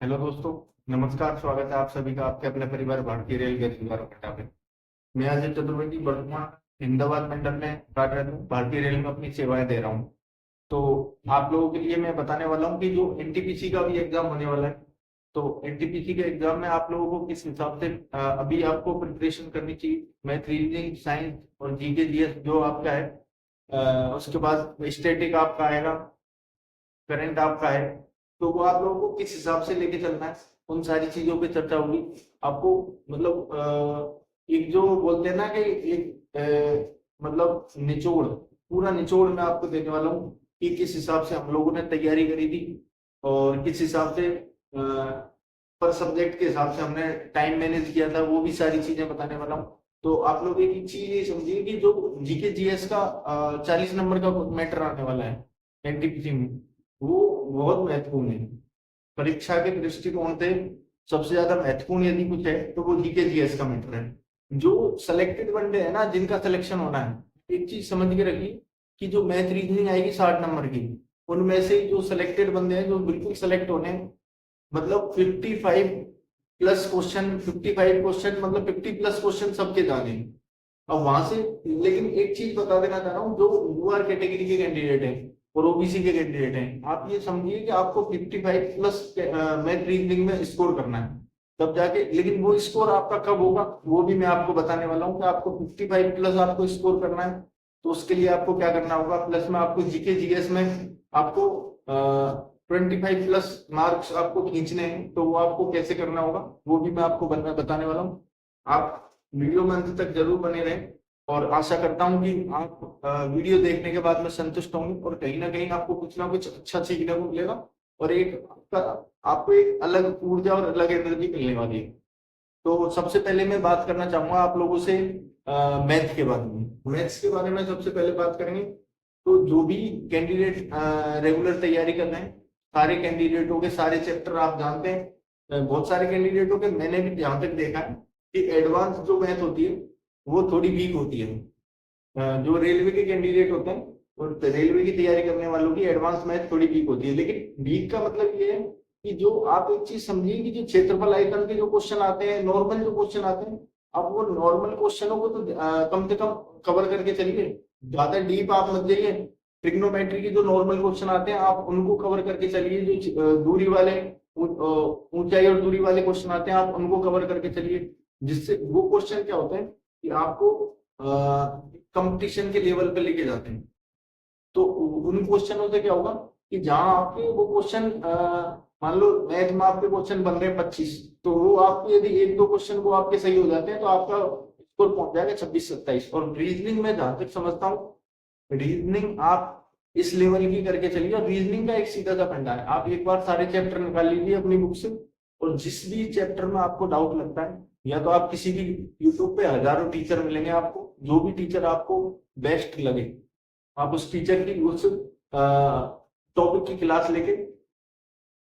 Hello दोस्तों। नमस्कार, स्वागत है आप सभी का आपके अपने परिवार भारतीय रेल गैस अड्डा पे। मैं अजय चतुर्वेदी वर्तमान अहमदाबाद मंडल में कार्यरत हूँ। भारतीय रेल में अपनी सेवाएं दे रहा हूँ। तो आप लोगों के लिए मैं बताने वाला हूँ कि जो एनटीपीसी का भी एग्जाम होने वाला है। तो एनटीपीसी के एग्जाम में आप लोगों को किस हिसाब से अभी आपको प्रिपरेशन करनी चाहिए। मैथ, रीजनिंग, साइंस और जीके जीएस जो आपका है। उसके बाद स्टैटिक आपका आएगा, करंट आपका है। तो वो आप लोगों को किस हिसाब से लेके चलना है, उन सारी चीजों पे चर्चा होगी। आपको मतलब एक जो बोलते हैं ना कि एक मतलब निचोड़, पूरा निचोड़ मैं आपको देने वाला हूँ कि किस हिसाब से हम लोगों ने तैयारी करी थी और किस हिसाब से पर सब्जेक्ट के हिसाब से हमने टाइम मैनेज किया था, वो भी सारी चीजें बताने वाला हूँ। तो आप लोग एक चीज ये समझिए कि जो जीके जीएस का 40 नंबर का मैटर आने वाला है एनटीपीसी में, वो बहुत महत्वपूर्ण है। परीक्षा के दृष्टिकोण से सबसे ज्यादा महत्वपूर्ण यदि कुछ है तो वो जीके जीएस का मैटर है। जो सिलेक्टेड वनडे है ना, जिनका सिलेक्शन होना है, एक चीज समझ के रखिए कि जो मैथ रीजनिंग आएगी 60 नंबर की, उनमें से जो सिलेक्टेड बंदे हैं जो बिल्कुल सेलेक्ट होने हैं, मतलब 55 प्लस क्वेश्चन, 55 क्वेश्चन मतलब 50 प्लस क्वेश्चन सबके जाने हैं। अब वहां से, लेकिन एक चीज बता देना चाह रहा हूँ, जो यूआर कैटेगरी के कैंडिडेट हैं और ओबीसी के कैंडिडेट हैं, आप ये समझिए कि आपको 55 प्लस मैथ रीजनिंग में स्कोर करना है, तब जाके। लेकिन वो स्कोर आपका कब होगा वो भी मैं आपको बताने वाला हूँ कि आपको 55 प्लस आपको स्कोर करना है। तो उसके लिए आपको क्या करना होगा, प्लस में आपको जीके जीएस में आपको 25 प्लस मार्क्स आपको खींचने हैं। तो वो आपको कैसे करना होगा वो भी मैं आपको बताने वाला हूँ। आप वीडियो में अंत तक जरूर बने रहें और आशा करता हूं कि आप वीडियो देखने के बाद में संतुष्ट होंगे और कहीं ना कहीं आपको कुछ ना कुछ अच्छा सीखने को मिलेगा और एक आपको एक अलग ऊर्जा और अलग एनर्जी मिलने वाली है। तो सबसे पहले मैं बात करना चाहूंगा आप लोगों से मैथ के बारे में। मैथ्स के बारे में सबसे पहले बात करेंगे। तो जो भी कैंडिडेट रेगुलर तैयारी कर रहे हैं, सारे कैंडिडेटों के सारे चैप्टर आप जानते हैं। बहुत सारे कैंडिडेटों के मैंने भी जहां तक देखा है कि एडवांस जो मैथ होती है वो थोड़ी वीक होती है। जो रेलवे के कैंडिडेट होते हैं और रेलवे की तैयारी करने वालों की एडवांस मैथ थोड़ी वीक होती है। लेकिन वीक का मतलब ये है कि जो आप एक चीज समझिए कि जो क्षेत्रफल आयतन के जो क्वेश्चन आते हैं, नॉर्मल जो क्वेश्चन आते हैं, अब वो नॉर्मल क्वेश्चनों को तो कम से कम कवर करके चलिए। ज्यादा डीप आप मत जाइए। ट्रिग्नोमेट्री के जो नॉर्मल क्वेश्चन आते हैं आप उनको कवर करके चलिए। जो दूरी वाले, ऊंचाई और दूरी वाले क्वेश्चन आते हैं आप उनको कवर करके चलिए। जिससे वो क्वेश्चन क्या होते हैं कि आपको कंपटीशन के लेवल पे लेके जाते हैं। तो उन क्वेश्चनों से क्या होगा कि जहां आपके वो क्वेश्चन, मान लो मैथ में आपके क्वेश्चन बन रहे हैं 25, तो वो आपके यदि एक दो क्वेश्चन वो आपके सही हो जाते हैं तो आपका स्कोर पहुंच जाएगा 26-27। और रीजनिंग में जहां तक समझता हूँ, रीजनिंग आप इस लेवल की करके चलिए। और रीजनिंग का एक सीधा सा फंडा है, आप एक बार सारे चैप्टर निकाल लीजिए अपनी बुक से, और जिस भी चैप्टर में आपको डाउट लगता है, या तो आप किसी भी, यूट्यूब पे हजारों टीचर मिलेंगे आपको, जो भी टीचर आपको बेस्ट लगे आप उस टीचर की उस टॉपिक की क्लास लेके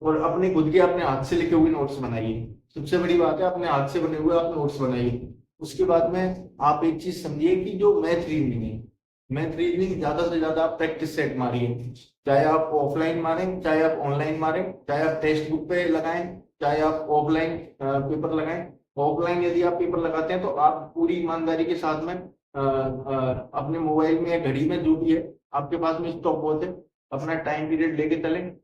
और अपने खुद के अपने हाथ से लिखे हुए नोट्स बनाइए। सबसे बड़ी बात है, अपने हाथ से बने हुए आप नोट्स बनाइए। उसके बाद में आप एक चीज समझिए कि जो मैथ रीजनिंग है, मैथ रीजनिंग ज्यादा से ज्यादा आप प्रैक्टिस सेट मारिए। चाहे आप ऑफलाइन मारें, चाहे आप ऑनलाइन मारें, चाहे आप टेक्स्ट बुक पे लगाएं, चाहे आप ऑफलाइन पेपर लगाएं। ऑफलाइन यदि आप पेपर लगाते हैं तो आप पूरी ईमानदारी के साथ में अपने मोबाइल में या घड़ी में जो भी है आपके पास में स्टॉप वॉच है, अपना टाइम पीरियड लेके चलें।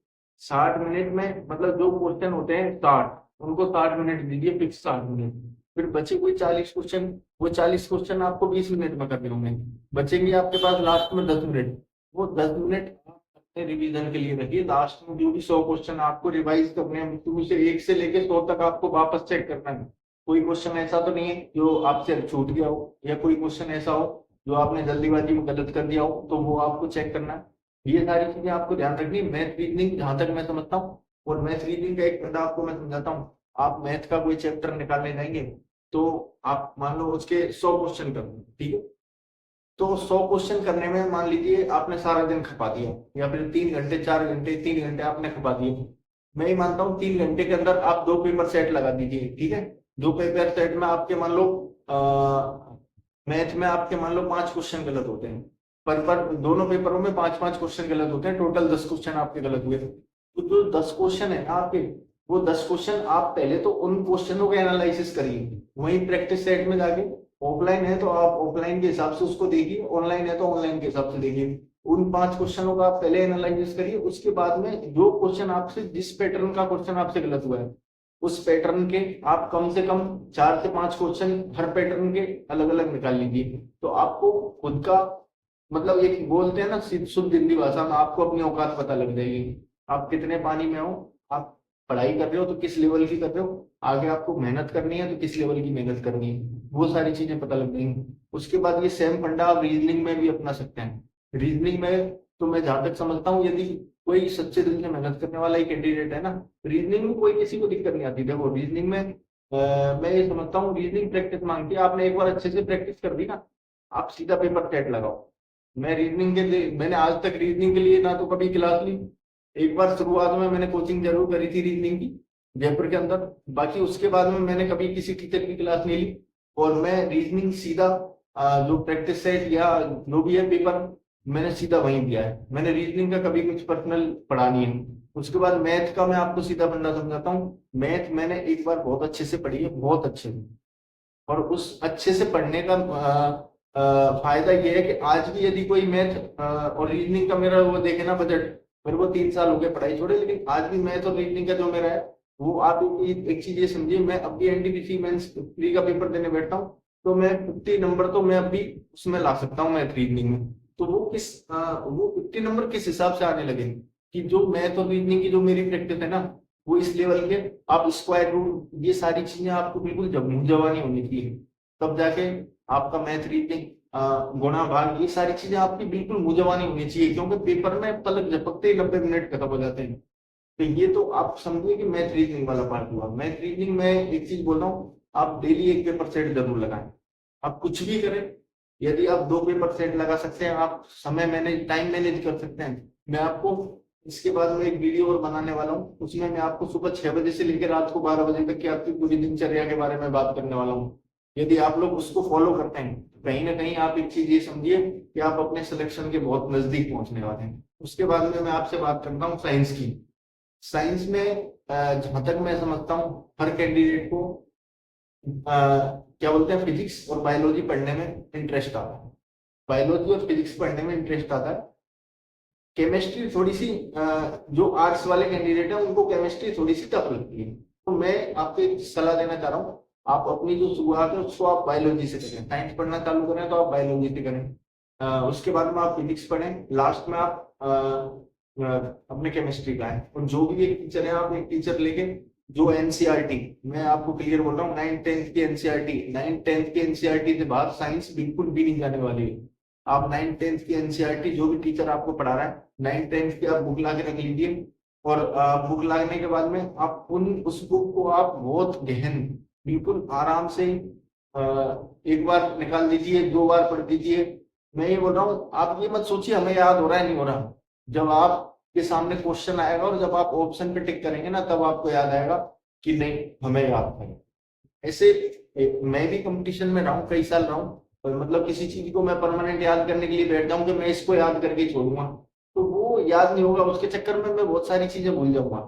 60 मिनट में, मतलब जो क्वेश्चन होते हैं 60, उनको 60 मिनट दीजिए, फिक्स 60 मिनट। फिर बचे कोई 40 क्वेश्चन, वो 40 क्वेश्चन आपको 20 मिनट में करने होंगे। बचेंगे आपके पास लास्ट में 10 मिनट। वो 10 मिनट आप अपने रिवीजन के लिए रखिए। लास्ट में जो भी 100 क्वेश्चन आपको रिवाइज करने हैं, शुरू से 1 से लेके 100 तक आपको वापस चेक करना है। कोई क्वेश्चन ऐसा तो नहीं है जो आपसे छूट गया हो, या कोई क्वेश्चन ऐसा हो जो आपने जल्दीबाजी में गलत कर दिया हो, तो वो आपको चेक करना है। ये सारी चीजें आपको ध्यान रखनी है। मैथ रीजनिंग जहां तक मैं समझता हूँ, और मैथ रीजनिंग का एक फंडा आपको मैं समझाता हूँ। आप मैथ का कोई चैप्टर निकालने जाएंगे तो आप मान लो उसके 100 क्वेश्चन कर, ठीक है। तो 100 क्वेश्चन करने में मान लीजिए आपने सारा दिन खपा दिया, या फिर 3 घंटे, 4 घंटे, 3 घंटे आपने खपा दिए। मैं ही मानता हूँ 3 घंटे के अंदर आप 2 पेपर सेट लगा दीजिए, ठीक है। 2 पेपर सेट में आपके मान लो मैथ में आपके मान लो 5 क्वेश्चन गलत होते हैं। पर दोनों पेपरों में 5-5 क्वेश्चन गलत होते हैं, टोटल 10 क्वेश्चन आपके गलत हुए। तो जो 10 क्वेश्चन है ना आपके, वो 10 क्वेश्चन आप पहले तो उन क्वेश्चनों के एनालिसिस करिए, वहीं प्रैक्टिस सेट में जाके, ऑफलाइन है तो आप ऑफलाइन के हिसाब से उसको देखिए, ऑनलाइन है तो ऑनलाइन के हिसाब से देखिए। उन 5 क्वेश्चनों का आप पहले एनालिसिस करिए, उसके बाद में जो क्वेश्चन आपसे, जिस पैटर्न का क्वेश्चन आपसे गलत हुआ है, उस पैटर्न के आप कम से कम 4 से 5 क्वेश्चन हर पैटर्न के अलग अलग निकाल लीजिए। तो आपको खुद का मतलब, एक बोलते हैं ना शुद्ध हिंदी भाषा में, आपको अपनी औकात पता लग जाएगी, आप कितने पानी में हो, आप पढ़ाई कर रहे हो तो किस लेवल की कर रहे हो, आगे आपको मेहनत करनी है तो किस लेवल की मेहनत करनी है, वो सारी चीजें पता लग जाएंगी। उसके बाद ये सेम फंडा आप रीजनिंग में भी अपना सकते हैं। रीजनिंग में तो मैं जहां तक समझता हूँ, यदि कोई सच्चे दिल से मेहनत करने वाला ही कैंडिडेट है ना, रीजनिंग में कोई किसी को दिक्कत नहीं आती। देखो रीजनिंग में मैं ये समझता हूँ, रीजनिंग प्रैक्टिस मांगती है, आपने एक बार अच्छे से प्रैक्टिस कर दी ना, आप सीधा पेपर सेट लगाओ। मैं रीजनिंग के लिए, मैंने आज तक रीजनिंग के लिए ना तो कभी क्लास ली, एक बार शुरुआत में मैंने कोचिंग जरूर करी थी रीजनिंग की जयपुर के अंदर, बाकी उसके बाद में मैंने कभी किसी टीचर की क्लास नहीं ली। और मैं रीजनिंग सीधा जो प्रैक्टिस सेट या जो भी है पेपर, मैंने सीधा वहीं दिया है। मैंने रीजनिंग का कभी कुछ पर्सनल पढ़ा नहीं है। उसके बाद मैथ का मैं आपको सीधा फंडा समझाता हूँ। मैथ मैंने एक बार बहुत अच्छे से पढ़ी है, बहुत अच्छे से। और उस अच्छे से पढ़ने का फायदा ये है कि आज भी यदि कोई मैथ और रीजनिंग का मेरा वो देखे ना बजट, मेरे को 3 साल हो गए पढ़ाई छोड़े, लेकिन आज भी मैथ और रीजनिंग का जो मेरा है वो, आप एक चीज ये समझिए, मैं अब भी एनटीपीसी मेंस प्री का पेपर देने बैठता हूँ तो मैं 50 नंबर तो मैं अभी उसमें ला सकता हूँ मैथ रीजनिंग में। तो वो वो 50 नंबर किस हिसाब से आने लगे कि जो मैथ और रीजनिंग की जो मेरी प्रैक्टिस है ना, वो इस लेवल के, आप स्क्वायर रूट ये सारी चीजें आपको बिल्कुल जवानी होनी चाहिए, तब जाके आपका मैथ रीजनिंग गुणा भाग ये सारी चीजें आपकी बिल्कुल मुंजवानी होनी चाहिए, क्योंकि पेपर में पलक झपकते ही 90 मिनट खत्म हो जाते हैं। तो ये तो आप समझिए कि मैथ रीजनिंग वाला पार्ट हुआ। मैथ रीजनिंग में एक चीज बोल रहा हूँ, आप डेली एक पेपर सेट जरूर लगाएं। आप कुछ भी करें, यदि आप 2 पेपर सेट लगा सकते हैं, आप समय मैनेज, टाइम मैनेज कर सकते हैं। मैं आपको इसके बाद में एक वीडियो और बनाने वाला हूँ, उसमें मैं आपको सुबह 6 बजे से लेकर रात को 12 बजे तक की आपकी पूरी दिनचर्या के बारे में बात करने वाला हूँ। यदि आप लोग उसको फॉलो करते हैं, कहीं ना कहीं आप एक चीज ये समझिए कि आप अपने सिलेक्शन के बहुत नजदीक पहुंचने वाले हैं। उसके बाद में मैं आपसे बात करता हूँ साइंस की। साइंस में जहां तक मैं समझता हूँ, हर कैंडिडेट को क्या बोलते हैं, फिजिक्स और बायोलॉजी पढ़ने में इंटरेस्ट आता है। बायोलॉजी और फिजिक्स पढ़ने में इंटरेस्ट आता है। केमिस्ट्री थोड़ी सी जो आर्ट्स वाले कैंडिडेट हैं उनको केमिस्ट्री थोड़ी सी टफ लगती है। तो मैं आपको एक सलाह देना चाह रहा हूँ, आप अपनी जो शुरुआत है उसको आप बायोलॉजी से करें। साइंस पढ़ना चालू करें तो आप बायोलॉजी से करें, उसके बाद में आप फिजिक्स पढ़ें, लास्ट में आप अपने केमिस्ट्री का है। और जो भी एक टीचर है, आप एक टीचर लेके जो एनसीईआरटी, मैं आपको क्लियर बोल रहा हूँ, 9th 10th की एनसीईआरटी, 9th 10th की एनसीईआरटी से बाहर साइंस बिल्कुल भी नहीं जाने वाली है। आप 9th 10th की एनसीईआरटी जो भी टीचर आपको पढ़ा रहा है, 9th 10th की आप बुक ला के रख लीजिए। और बुक लागने के बाद में आप उस बुक को आप बहुत गहन, बिल्कुल आराम से एक बार निकाल दीजिए, 2 बार पढ़ दीजिए। मैं ये बोल रहा हूँ, आप ये मत सोचिए हमें याद हो रहा है नहीं हो रहा। जब आपके सामने क्वेश्चन आएगा और जब आप ऑप्शन पे टिक करेंगे ना, तब आपको याद आएगा कि नहीं हमें याद है। ऐसे मैं भी कंपटीशन में रहा हूँ, कई साल रहा हूँ, और मतलब किसी चीज को मैं परमानेंट याद करने के लिए बैठ जाऊं कि मैं इसको याद करके ही छोड़ूंगा, तो वो याद नहीं होगा, उसके चक्कर में मैं बहुत सारी चीजें भूल जाऊंगा।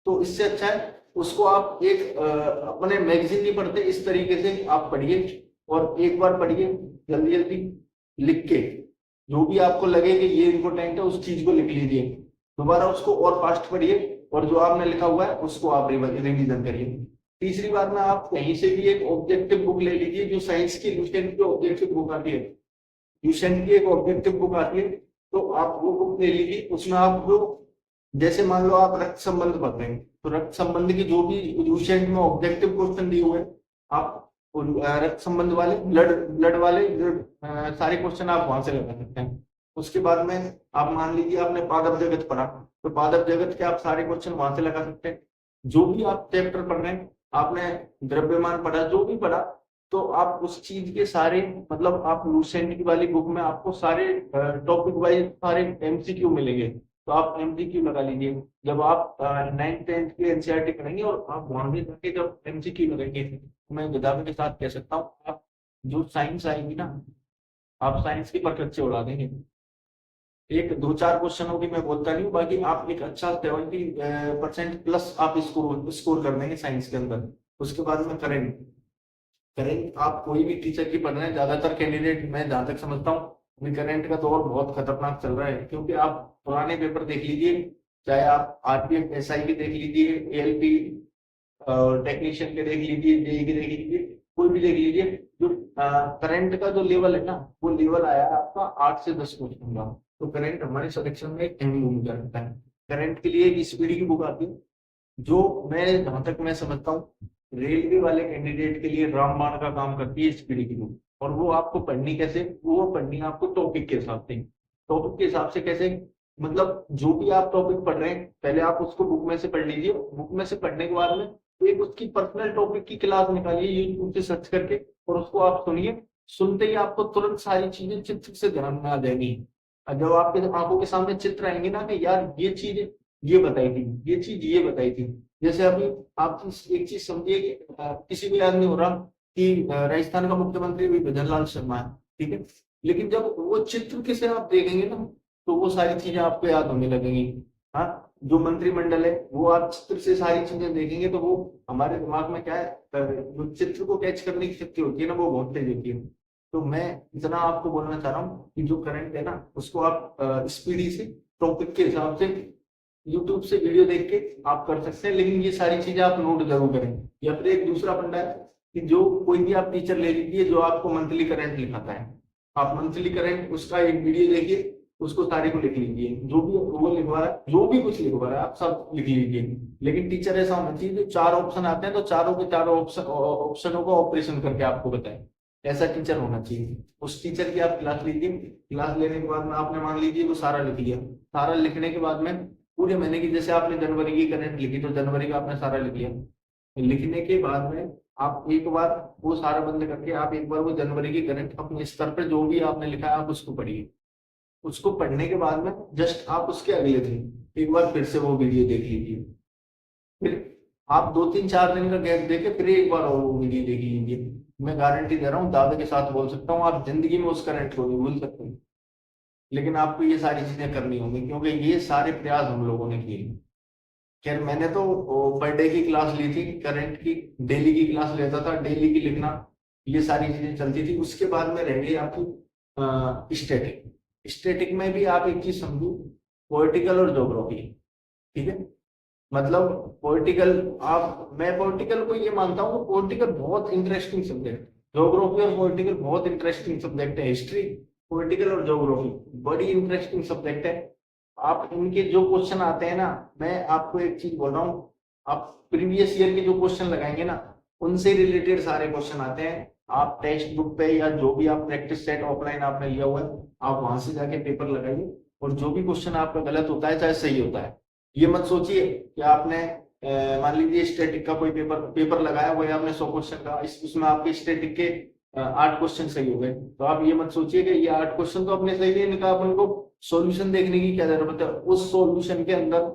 तो इससे अच्छा है उसको आप एक अपने मैगजीन नहीं पढ़ते, इस तरीके से आप पढ़िए, और एक बार पढ़िए जल्दी जल्दी लिख के, जो भी आपको लगे कि ये इम्पोर्टेंट है उस चीज को लिख लीजिए, दोबारा उसको और फास्ट पढ़िए, और जो आपने लिखा हुआ है उसको आप रिवीजन करिए। तीसरी बार में आप कहीं से भी एक ऑब्जेक्टिव बुक ले लीजिए, जो साइंस की लुसेंट की ऑब्जेक्टिव बुक आती है, लुसेंट की एक ऑब्जेक्टिव बुक आती है, तो आप वो बुक ले लीजिए। उसमें आप जो, जैसे मान लो आप रक्त संबंध पढ़ रहे हैं, तो रक्त संबंध की जो भी लुसेंट में ऑब्जेक्टिव क्वेश्चन दिए हुए हैं, आप रक्त संबंध वाले, ब्लड ब्लड वाले सारे क्वेश्चन आप वहां से लगा सकते हैं। उसके बाद में आप मान लीजिए आपने पादप जगत पढ़ा, तो पादप जगत के आप सारे क्वेश्चन वहां से लगा सकते हैं। जो भी आप चैप्टर पढ़ रहे हैं, आपने द्रव्यमान पढ़ा, जो भी पढ़ा, तो आप उस चीज के सारे, मतलब आप लुसेंट की वाली बुक में आपको सारे टॉपिक वाइज सारे एमसीक्यू मिलेंगे, तो आप एमसीक्यू लगा लीजिए। जब आप 9th 10th की एनसीईआरटी करेंगे और आप वहां भी जाके जब एमसीक्यू लगाएंगे, मैं विदामी के साथ कह सकता हूँ, आप जो साइंस आएगी ना, आप साइंस की परखच्चे उड़ा देंगे। एक 2-4 क्वेश्चन होगी मैं बोलता नहीं हूँ, बाकी आप एक अच्छा 70% प्लस आप स्कोर कर देंगे साइंस के अंदर। उसके बाद में करंट, आप कोई भी टीचर की पढ़ रहे हैं, ज्यादातर कैंडिडेट मैं जहां तक समझता हूँ अभी करंट का दौर बहुत खतरनाक चल रहा है, क्योंकि आप पुराने पेपर देख लीजिए, चाहे आप आरपीएफ एसआई के देख लीजिए, एएलपी टेक्नीशियन के देख लीजिए, जेई के देख लीजिए, कोई भी देख लीजिए, जो करंट का जो लेवल है ना, वो लेवल आया है आपका 8 से 10 क्वेश्चन का। तो करंट हमारे सिलेक्शन में एक अहम भूमिका रखता है। करंट के लिए एक स्पीडी की बुक आती है, जो मैं जहां तक मैं समझता हूँ रेलवे वाले कैंडिडेट के लिए रामबाण का काम करती है स्पीडी की बुक। और वो आपको पढ़नी कैसे, वो पढ़नी है आपको टॉपिक के हिसाब से। टॉपिक के हिसाब से कैसे, मतलब जो भी आप टॉपिक पढ़ रहे हैं पहले आप उसको बुक में से पढ़ लीजिए, बुक में से पढ़ने के बाद में एक उसकी पर्सनल टॉपिक की क्लास निकालिए यूट्यूब से सर्च करके, और उसको आप सुनिए। सुनते ही आपको तुरंत सारी चीजें चित्र से ध्यान में आ जाएंगी। और जब आपके आंखों के सामने चित्र आएंगे ना कि यार ये चीज ये बताई थी, ये चीज ये बताई थी। जैसे अभी आप एक चीज समझिए कि किसी को याद नहीं हो रहा कि राजस्थान का मुख्यमंत्री भी भजनलाल शर्मा है, ठीक है, लेकिन जब वो चित्र के से आप देखेंगे ना तो वो सारी चीजें आपको याद होने लगेंगी। हाँ, जो मंत्रिमंडल है वो आप चित्र से सारी चीजें देखेंगे तो वो हमारे दिमाग में क्या है, जो चित्र को कैच करने की शक्ति होती है ना, वो बहुत तेज होती है। तो मैं इतना आपको बोलना चाह रहा हूँ कि जो करंट है ना उसको आप स्पीडी से टॉपिक के हिसाब से यूट्यूब से वीडियो देख के आप कर सकते हैं, लेकिन ये सारी चीजें आप नोट जरूर करें। या फिर एक दूसरा फंडा है कि जो कोई भी आप टीचर ले लीजिए जो आपको मंथली करंट लिखाता है, आप मंथली करंट उसका एक वीडियो देखिए, उसको सारे को लिख लीजिए, जो भी वो लिखवा रहा है, जो भी कुछ लिखवा रहा है आप सब लिख लीजिए। लेकिन टीचर ऐसा होना चाहिए जो 4 ऑप्शन आते हैं तो चारों के चारों ऑप्शनों को ऑपरेशन करके आपको बताए, ऐसा टीचर होना चाहिए। उस टीचर की आप क्लास लीजिए, क्लास लेने के बाद में आपने मान लीजिए वो सारा लिख लिया, सारा लिखने के बाद में पूरे महीने की, जैसे आपने जनवरी की करंट लिखी तो जनवरी का आपने सारा लिख लिया। लिखने के बाद में आप एक बार वो सारा बंद करके आप एक बार वो जनवरी की करंट अपने स्तर पर जो भी आपने लिखा है आप उसको पढ़िए। उसको पढ़ने के बाद में जस्ट आप उसके अगले दिन एक बार फिर से वो वीडियो देख लीजिए। फिर आप 2-3-4 दिन का गैप देके फिर एक बार और वो वीडियो देख लीजिए। मैं गारंटी दे रहा हूँ, दावे के साथ बोल सकता हूँ, आप जिंदगी में उस करंट को नहीं भूल सकते। लेकिन आपको ये सारी चीजें करनी होंगी, क्योंकि ये सारे प्रयास हम लोगों ने किए। खैर मैंने तो पर डे की क्लास ली थी, करंट की डेली की क्लास लेता था, डेली की लिखना, ये सारी चीजें चलती थी। उसके बाद में रह गई आपकी स्टैटिक। स्टैटिक में भी आप एक चीज समझो, पॉलिटिकल और ज्योग्राफी, ठीक है, मतलब पॉलिटिकल, आप मैं पॉलिटिकल को ये मानता हूँ पॉलिटिकल बहुत इंटरेस्टिंग सब्जेक्ट, ज्योग्राफी और पॉलिटिकल बहुत इंटरेस्टिंग सब्जेक्ट है। हिस्ट्री, पॉलिटिकल और ज्योग्राफी बड़ी इंटरेस्टिंग सब्जेक्ट है। आप इनके जो क्वेश्चन आते हैं ना, मैं आपको एक चीज बोल रहा हूँ, आप प्रीवियस ईयर के जो क्वेश्चन लगाएंगे ना उनसे रिलेटेड सारे क्वेश्चन आते हैं। आप टेक्स्ट बुक पे या जो भी आप प्रैक्टिस सेट ऑफलाइन आपने लिया हुआ है आप वहां से जाके पेपर लगाइए, और जो भी क्वेश्चन आपका गलत होता है चाहे सही होता है, ये मत सोचिए कि आपने मान लीजिए स्टैटिक का कोई पेपर लगाया हुआ है आपने 100 क्वेश्चन का, उसमें आपके स्टैटिक के 8 क्वेश्चन सही हो गए, तो आप ये मत सोचिए कि ये 8 क्वेश्चन तो अपने सही है, इनका अपन को सॉल्यूशन देखने की क्या जरूरत है। उस सॉल्यूशन के अंदर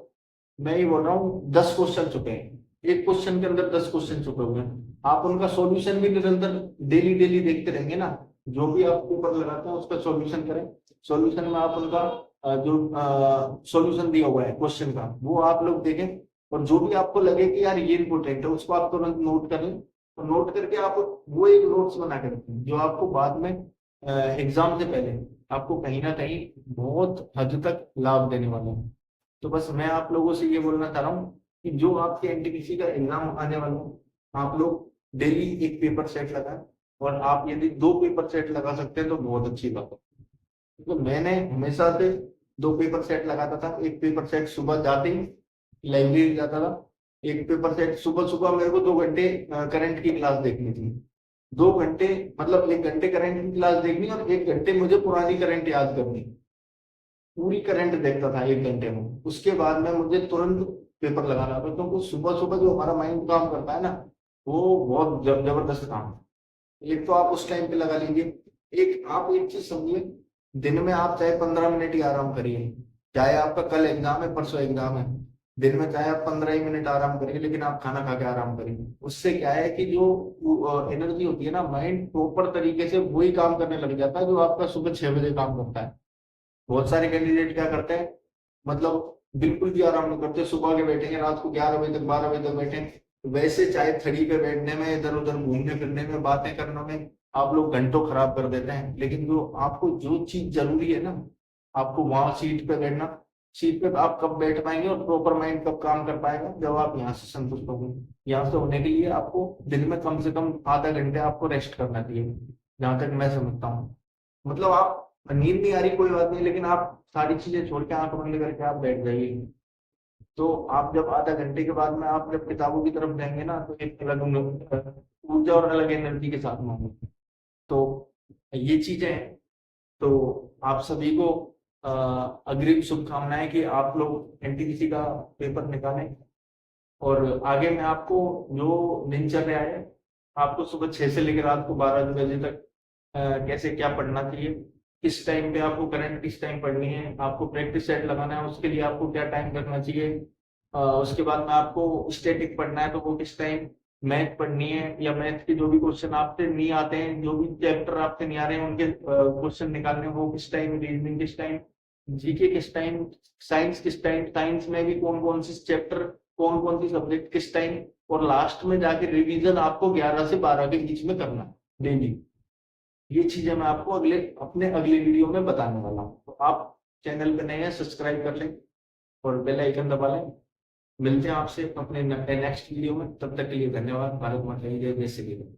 मैं ये बोल रहा हूँ 10 क्वेश्चन छुपे हैं, एक क्वेश्चन के अंदर 10 क्वेश्चन छुपे हुए हैं। आप उनका सॉल्यूशन भी निरंतर डेली डेली देखते रहेंगे ना, जो भी आप पेपर लगाते हैं उसका सॉल्यूशन करें। सॉल्यूशन में आप उनका जो सॉल्यूशन दिया हुआ है क्वेश्चन का वो आप लोग देखें, और जो भी आपको लगे कि यार ये इंपॉर्टेंट है उसको आप तुरंत नोट कर लें, और नोट करके आप वो एक नोट्स बना के रखें जो आपको बाद में एग्जाम से पहले आपको कहीं ना कहीं बहुत हद तक लाभ देने वाला है। तो बस मैं आप लोगों से ये बोलना चाह रहा हूँ कि जो आपके एनटीपीसी का एग्जाम आने वाला है आप लोग डेली एक पेपर सेट लगाएं, और आप यदि 2 पेपर सेट लगा सकते हैं तो बहुत अच्छी बात है। तो मैंने हमेशा से 2 पेपर सेट लगाता था, एक पेपर सेट सुबह जाते ही लाइब्रेरी जाता था, एक पेपर सेट सुबह सुबह मेरे को 2 घंटे करंट की क्लास देखनी थी, 2 घंटे मतलब 1 घंटे करंट की क्लास देखनी और 1 घंटे मुझे पुरानी करंट याद करनी, पूरी करंट देखता था 1 घंटे में। उसके बाद में मुझे तुरंत पेपर लगाना था, क्योंकि सुबह सुबह जो हमारा माइंड काम करता है ना वो बहुत जबरदस्त काम है। एक तो आप उस टाइम पे लगा लीजिए, आप एक चीज समझिए, दिन में आप चाहे 15 मिनट ही आराम करिए, चाहे आपका कल एग्जाम है परसों एग्जाम है, दिन में चाहे आप 15 ही मिनट आराम करिए, लेकिन आप खाना खा के आराम करिए। उससे क्या है कि जो एनर्जी होती है ना, माइंड प्रॉपर तरीके से वही काम करने लग जाता है जो आपका सुबह 6 बजे काम करता है। बहुत सारे कैंडिडेट क्या करते हैं, मतलब बिल्कुल भी आराम नहीं करते, सुबह के बैठेंगे रात को 11 बजे तक 12 बजे तक बैठेंगे, वैसे चाहे थड़ी पे बैठने में, इधर उधर घूमने फिरने में, बातें करने में आप लोग घंटों खराब कर देते हैं। लेकिन जो आपको जो चीज जरूरी है ना, आपको वहां सीट पे बैठना, सीट पे आप कब बैठ पाएंगे और प्रॉपर माइंड कब काम कर पाएगा, जब आप यहाँ से संतुष्ट होंगे। यहाँ से होने के लिए आपको दिन में कम से कम आधा घंटे आपको रेस्ट करना चाहिए, जहां तक मैं समझता हूँ। मतलब आप, नींद नहीं आ रही कोई बात नहीं, लेकिन आप सारी चीजें छोड़ के आंख बंद करके आप बैठ जाइए। तो आप जब आधा घंटे के बाद में आप जब किताबों की तरफ जाएंगे ना, तो एक अलग ऊर्जा और अलग एनर्जी के साथ में होंगे। तो ये चीजें हैं। तो आप सभी को अ, अग्रिम शुभकामनाएं कि आप लोग एनटीपीसी का पेपर निकालें। और आगे मैं आपको जो दिनचर्या है, आपको सुबह 6 से लेकर रात को 12 बजे तक कैसे क्या पढ़ना चाहिए, किस टाइम पे आपको करंट किस टाइम पढ़नी है, आपको प्रैक्टिस सेट लगाना है उसके लिए आपको क्या टाइम करना चाहिए, उसके बाद में आपको स्टैटिक पढ़ना है तो वो किस टाइम, मैथ पढ़नी है या मैथ के जो भी क्वेश्चन आपसे नहीं आते हैं, जो भी चैप्टर आपसे नहीं आ रहे हैं उनके क्वेश्चन निकालने हैं, वो किस टाइम, रीजनिंग किस टाइम, जीके किस टाइम, साइंस किस टाइम, साइंस में भी कौन कौन सी चैप्टर, कौन कौन सी सब्जेक्ट किस टाइम, और लास्ट में जाके रिवीजन आपको 11 से 12 के बीच में करना डेली। ये चीजें मैं आपको अपने अगले वीडियो में बताने वाला हूँ। तो आप चैनल पे नए हैं, सब्सक्राइब कर लें और बेल आइकन दबा लें। मिलते हैं आपसे अपने नेक्स्ट वीडियो में, तब तक के लिए धन्यवाद। भारत माता की जय, जय श्री राम।